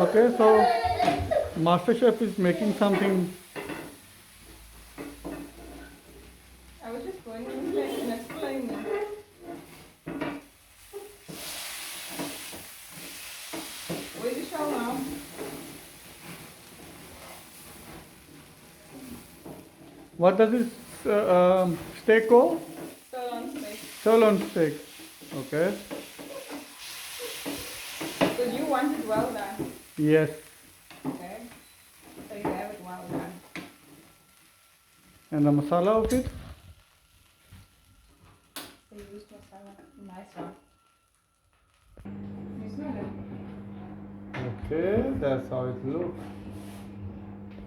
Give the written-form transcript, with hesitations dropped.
Okay, so Master Chef is making something. I was just going in there and explaining. Where's the show now? What does this steak called? Still on steak. Sirloin steak. Okay. Because you want it well done. Yes. Okay. So you have it well done. And the masala of it? So you use masala. Nice one. It's not Okay, that's how it looks.